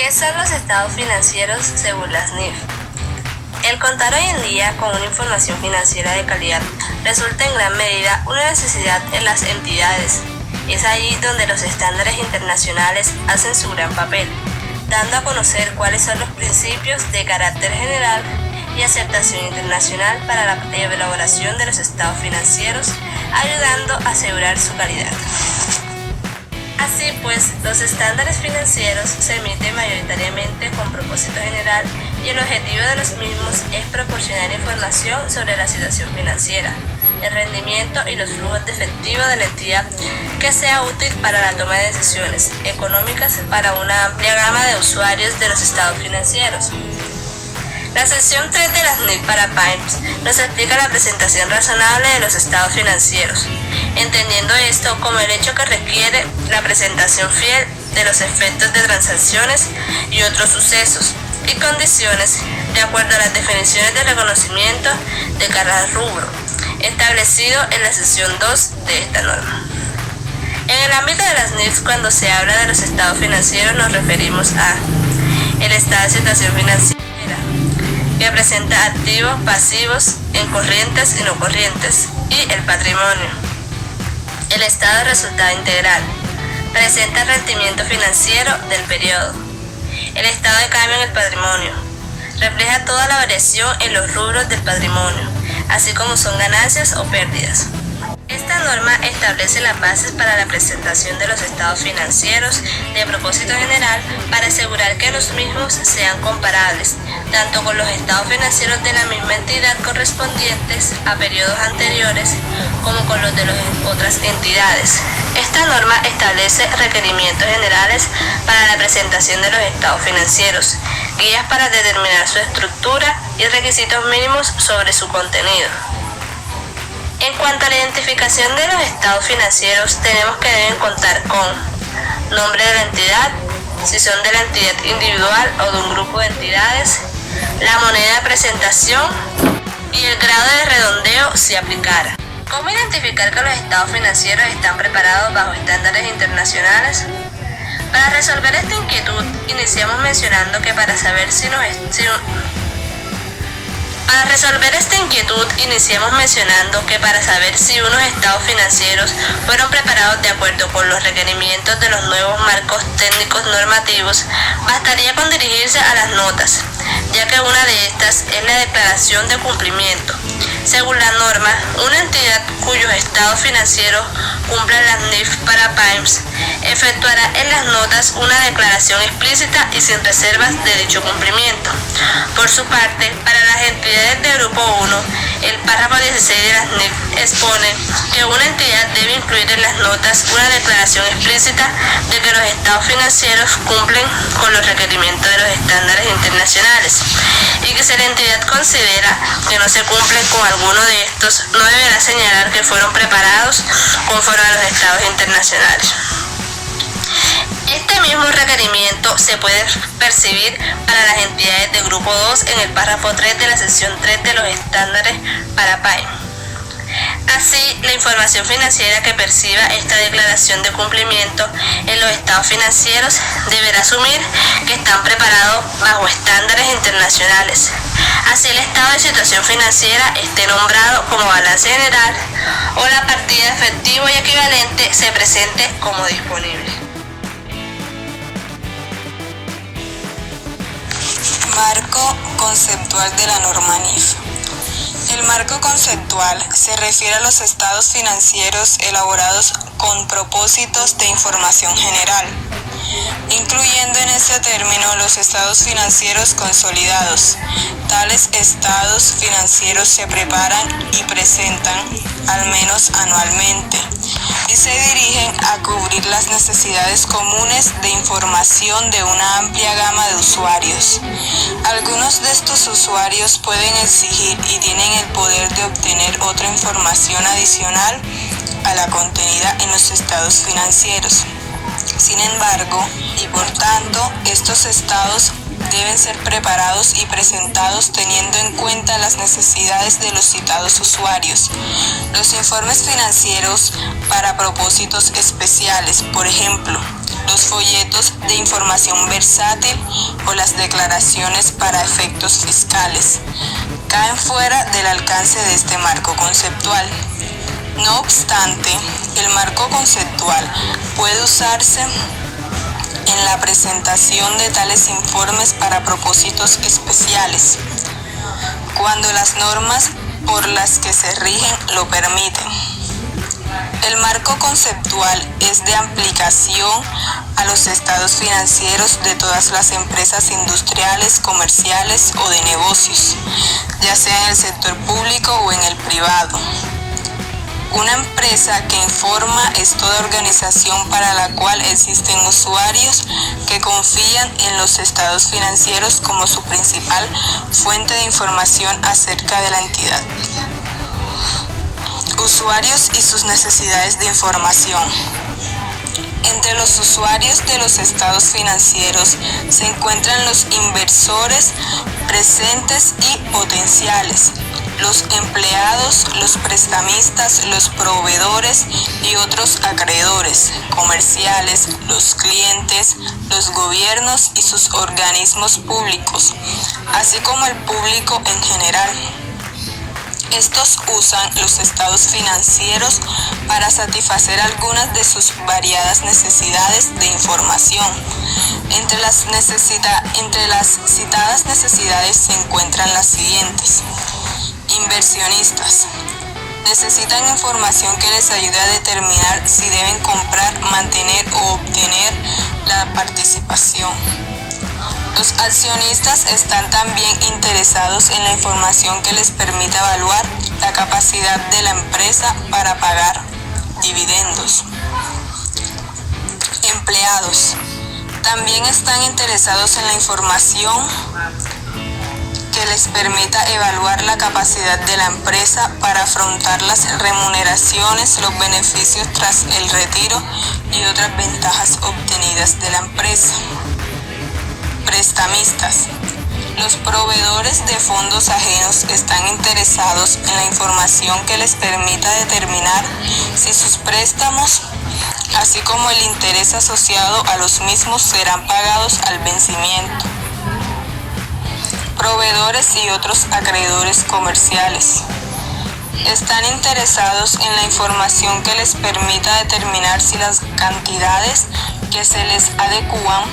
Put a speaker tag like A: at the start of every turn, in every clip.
A: ¿Qué son los estados financieros según las NIF? El contar hoy en día con una información financiera de calidad resulta en gran medida una necesidad en las entidades. Es allí donde los estándares internacionales hacen su gran papel, dando a conocer cuáles son los principios de carácter general y aceptación internacional para la elaboración de los estados financieros, ayudando a asegurar su calidad. Así pues, los estándares financieros se emiten mayoritariamente con propósito general y el objetivo de los mismos es proporcionar información sobre la situación financiera, el rendimiento y los flujos de efectivo de la entidad que sea útil para la toma de decisiones económicas para una amplia gama de usuarios de los estados financieros. La sección 3 de las NIF para PYMEs nos explica la presentación razonable de los estados financieros, entendiendo esto como el hecho que requiere la presentación fiel de los efectos de transacciones y otros sucesos y condiciones de acuerdo a las definiciones de reconocimiento de cada rubro, establecido en la sección 2 de esta norma. En el ámbito de las NIF, cuando se habla de los estados financieros, nos referimos a el estado de situación financiera, que presenta activos, pasivos, en corrientes y no corrientes, y el patrimonio. El estado de resultado integral presenta el rendimiento financiero del periodo. El estado de cambio en el patrimonio refleja toda la variación en los rubros del patrimonio, así como son ganancias o pérdidas. Esta norma establece las bases para la presentación de los estados financieros de propósito general para asegurar que los mismos sean comparables, tanto con los estados financieros de la misma entidad correspondientes a periodos anteriores como con los de las otras entidades. Esta norma establece requerimientos generales para la presentación de los estados financieros, guías para determinar su estructura y requisitos mínimos sobre su contenido. En cuanto a la identificación de los estados financieros, tenemos que deben contar con nombre de la entidad, si son de la entidad individual o de un grupo de entidades, la moneda de presentación y el grado de redondeo si aplicara. ¿Cómo identificar que los estados financieros están preparados bajo estándares internacionales? Para resolver esta inquietud, iniciamos mencionando que para saber si unos estados financieros fueron preparados de acuerdo con los requerimientos de los nuevos marcos técnicos normativos, bastaría con dirigirse a las notas, ya que una de estas es la declaración de cumplimiento. Según la norma, una entidad cuyos estados financieros cumplan las NIF para PYMEs efectuará en las notas una declaración explícita y sin reservas de dicho cumplimiento. Por su parte, para las entidades de grupo 1, el párrafo 16 de las NIF expone que una entidad debe incluir en las notas una declaración explícita de que los estados financieros cumplen con los requerimientos de los estándares internacionales y que si la entidad considera que no se cumplen con alguno de estos, no deberá señalar que fueron preparados conforme a los estados internacionales. Este mismo requerimiento se puede percibir para las entidades de grupo 2 en el párrafo 3 de la sección 3 de los estándares para PYME. Así, la información financiera que perciba esta declaración de cumplimiento en los estados financieros deberá asumir que están preparados bajo estándares internacionales. Así, el estado de situación financiera esté nombrado como balance general o la partida de efectivo y equivalente se presente como disponible.
B: Marco conceptual de la norma NIF. El marco conceptual se refiere a los estados financieros elaborados con propósitos de información general, incluyendo en este término los estados financieros consolidados. Tales estados financieros se preparan y presentan al menos anualmente y se dirigen a cubrir las necesidades comunes de información de una amplia gama de usuarios. Algunos de estos usuarios pueden exigir y tienen el poder de obtener otra información adicional a la contenida en los estados financieros. Sin embargo, y por tanto, estos estados deben ser preparados y presentados teniendo en cuenta las necesidades de los citados usuarios. Los informes financieros para propósitos especiales, por ejemplo, los folletos de información versátil o las declaraciones para efectos fiscales caen fuera del alcance de este marco conceptual. No obstante, el marco conceptual puede usarse en la presentación de tales informes para propósitos especiales, cuando las normas por las que se rigen lo permiten. El marco conceptual es de aplicación a los estados financieros de todas las empresas industriales, comerciales o de negocios, ya sea en el sector público o en el privado. Una empresa que informa es toda organización para la cual existen usuarios que confían en los estados financieros como su principal fuente de información acerca de la entidad. Usuarios y sus necesidades de información. Entre los usuarios de los estados financieros se encuentran los inversores presentes y potenciales, los empleados, los prestamistas, los proveedores y otros acreedores comerciales, los clientes, los gobiernos y sus organismos públicos, así como el público en general. Estos usan los estados financieros para satisfacer algunas de sus variadas necesidades de información. Entre las citadas necesidades se encuentran las siguientes. Inversionistas. Necesitan información que les ayude a determinar si deben comprar, mantener o obtener la participación. Los accionistas están también interesados en la información que les permita evaluar la capacidad de la empresa para pagar dividendos. Empleados también están interesados en la información que les permita evaluar la capacidad de la empresa para afrontar las remuneraciones, los beneficios tras el retiro y otras ventajas obtenidas de la empresa. Prestamistas. Los proveedores de fondos ajenos están interesados en la información que les permita determinar si sus préstamos, así como el interés asociado a los mismos, serán pagados al vencimiento. Proveedores y otros acreedores comerciales. Están interesados en la información que les permita determinar si las cantidades que se les adecúan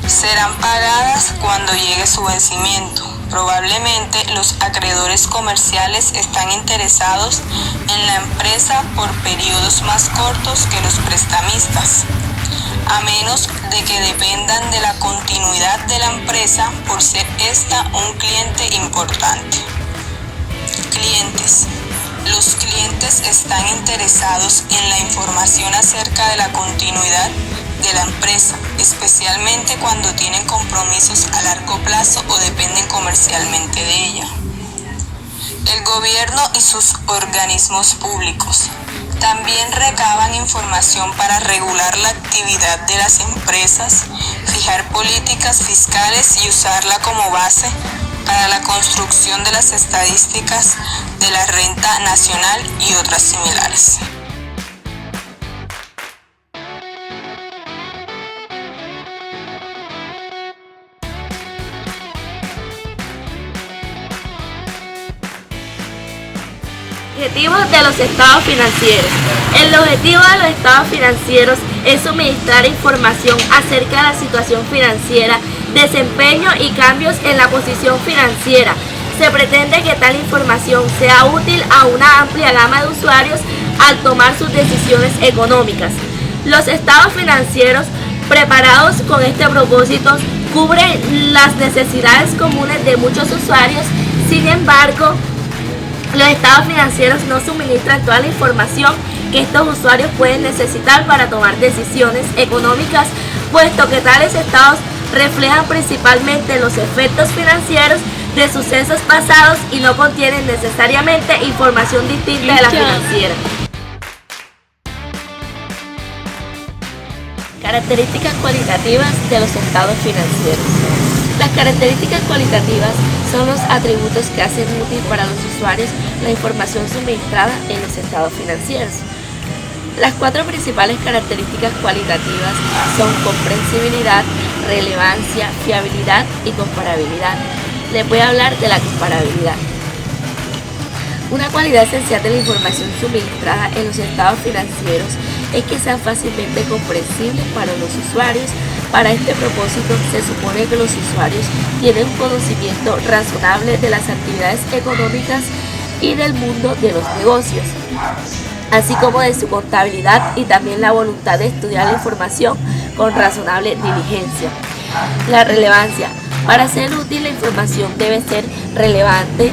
B: serán pagadas cuando llegue su vencimiento. Probablemente los acreedores comerciales están interesados en la empresa por periodos más cortos que los prestamistas, a menos de que dependan de la continuidad de la empresa por ser esta un cliente importante. Clientes. Los clientes están interesados en la información acerca de la continuidad de la empresa, especialmente cuando tienen compromisos a largo plazo o dependen comercialmente de ella. El gobierno y sus organismos públicos también recaban información para regular la actividad de las empresas, fijar políticas fiscales y usarla como base para la construcción de las estadísticas de la renta nacional y otras similares.
A: Objetivos de los estados financieros. El objetivo de los estados financieros es suministrar información acerca de la situación financiera, desempeño y cambios en la posición financiera. Se pretende que tal información sea útil a una amplia gama de usuarios al tomar sus decisiones económicas. Los estados financieros preparados con este propósito cubren las necesidades comunes de muchos usuarios. Sin embargo, los estados financieros no suministran toda la información que estos usuarios pueden necesitar para tomar decisiones económicas, puesto que tales estados reflejan principalmente los efectos financieros de sucesos pasados y no contienen necesariamente información distinta de la financiera. Características cualitativas de los estados financieros. Las características cualitativas son los atributos que hacen útil para los usuarios la información suministrada en los estados financieros.
C: Las cuatro principales características cualitativas son comprensibilidad, relevancia, fiabilidad y comparabilidad. Les voy a hablar de la comparabilidad. Una cualidad esencial de la información suministrada en los estados financieros es que sean fácilmente comprensibles para los usuarios. Para este propósito, se supone que los usuarios tienen un conocimiento razonable de las actividades económicas y del mundo de los negocios, así como de su contabilidad, y también la voluntad de estudiar la información con razonable diligencia. La relevancia. Para ser útil, la información debe ser relevante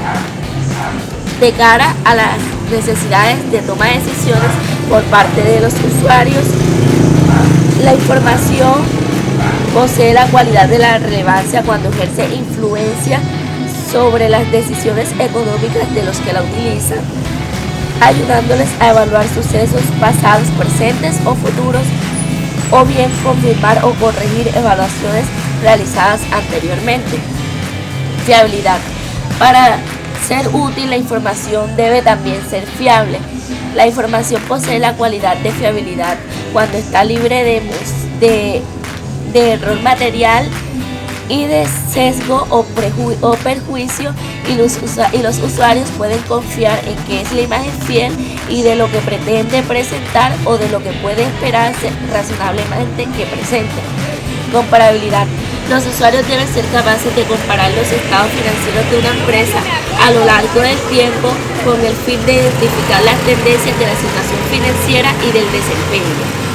C: de cara a las necesidades de toma de decisiones por parte de los usuarios. La información posee la cualidad de la relevancia cuando ejerce influencia sobre las decisiones económicas de los que la utilizan, ayudándoles a evaluar sucesos pasados, presentes o futuros, o bien confirmar o corregir evaluaciones realizadas anteriormente. Fiabilidad. Para ser útil, la información debe también ser fiable. La información posee la cualidad de fiabilidad cuando está libre de error material y de sesgo o perjuicio, y los usuarios pueden confiar en que es la imagen fiel y de lo que pretende presentar o de lo que puede esperarse razonablemente que presente. Comparabilidad. Los usuarios deben ser capaces de comparar los estados financieros de una empresa a lo largo del tiempo con el fin de identificar las tendencias de la situación financiera y del desempeño.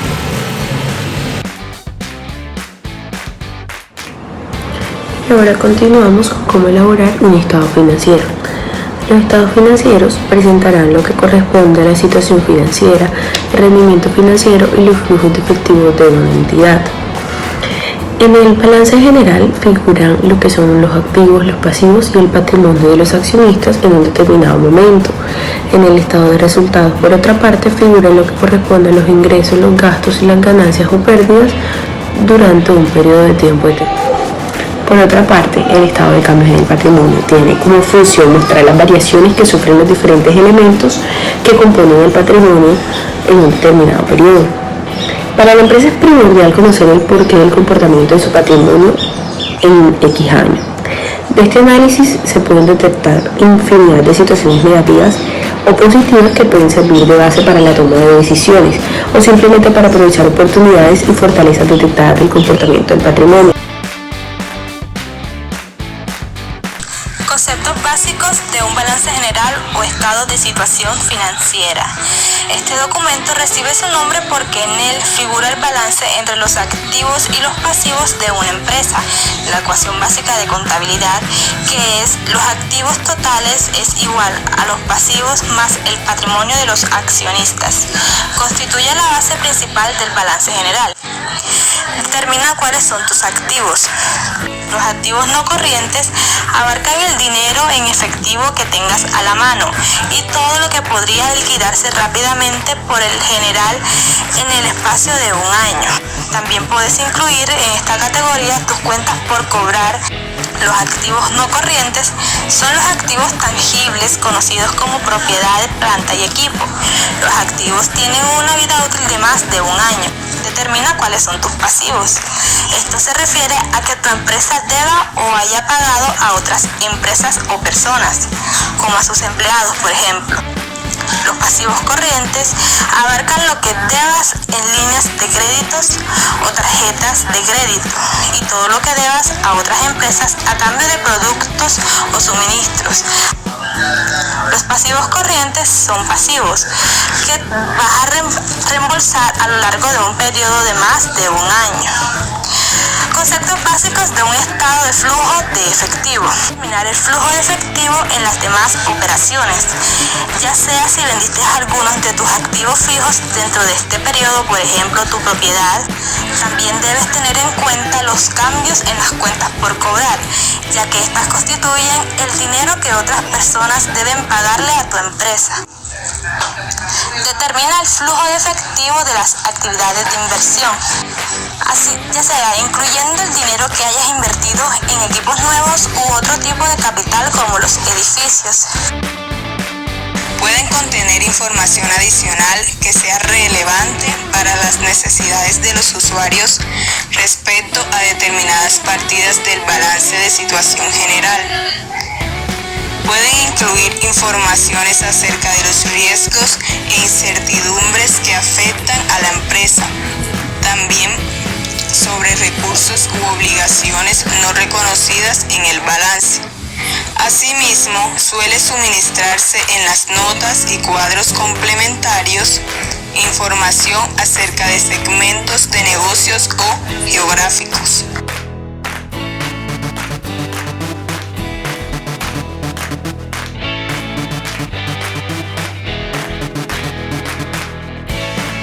D: Y ahora continuamos con cómo elaborar un estado financiero. Los estados financieros presentarán lo que corresponde a la situación financiera, el rendimiento financiero y los flujos de efectivo de una entidad. En el balance general figuran lo que son los activos, los pasivos y el patrimonio de los accionistas en un determinado momento. En el estado de resultados, por otra parte, figuran lo que corresponde a los ingresos, los gastos y las ganancias o pérdidas durante un periodo de tiempo determinado. Por otra parte, el estado de cambios en el patrimonio tiene como función mostrar las variaciones que sufren los diferentes elementos que componen el patrimonio en un determinado periodo. Para la empresa es primordial conocer el porqué del comportamiento de su patrimonio en X año. De este análisis se pueden detectar infinidad de situaciones negativas o positivas que pueden servir de base para la toma de decisiones o simplemente para aprovechar oportunidades y fortalezas detectadas del comportamiento del patrimonio.
B: Conceptos básicos de un balance general o estado de situación financiera. Este documento recibe su nombre porque en él figura el balance entre los activos y los pasivos de una empresa, la ecuación básica de contabilidad, que es los activos totales es igual a los pasivos más el patrimonio de los accionistas. Constituye la base principal del balance general. Determina cuáles son tus activos. Los activos no corrientes abarcan el dinero en efectivo que tengas a la mano y todo lo que podría liquidarse rápidamente por el general en el espacio de un año. También puedes incluir en esta categoría tus cuentas por cobrar. Los activos no corrientes son los activos tangibles conocidos como propiedad de planta y equipo. Los activos tienen una vida útil de más de un año. Determina cuáles son tus pasivos. Esto se refiere a que tu empresa deba o haya pagado a otras empresas o personas, como a sus empleados, por ejemplo. Los pasivos corrientes abarcan lo que debas en líneas de créditos o tarjetas de crédito y todo lo que debas a otras empresas a cambio de productos o suministros. Los pasivos corrientes son pasivos que vas a reembolsar a lo largo de un periodo de más de un año. Conceptos básicos de un estado de flujo de efectivo. Determinar el flujo de efectivo en las demás operaciones, ya sea si vendiste algunos de tus activos fijos dentro de este periodo, por ejemplo tu propiedad. También debes tener en cuenta los cambios en las cuentas por cobrar, ya que estas constituyen el dinero que otras personas deben pagarle a tu empresa. Determina el flujo de efectivo de las actividades de inversión, así ya sea incluyendo el dinero que hayas invertido en equipos nuevos u otro tipo de capital como los edificios. Pueden contener contener información adicional que sea relevante para las necesidades de los usuarios respecto a determinadas partidas del balance de situación general. Pueden incluir informaciones acerca de los riesgos e incertidumbres que afectan a la empresa. También sobre recursos u obligaciones no reconocidas en el balance. Asimismo, suele suministrarse en las notas y cuadros complementarios información acerca de segmentos de negocios o geográficos.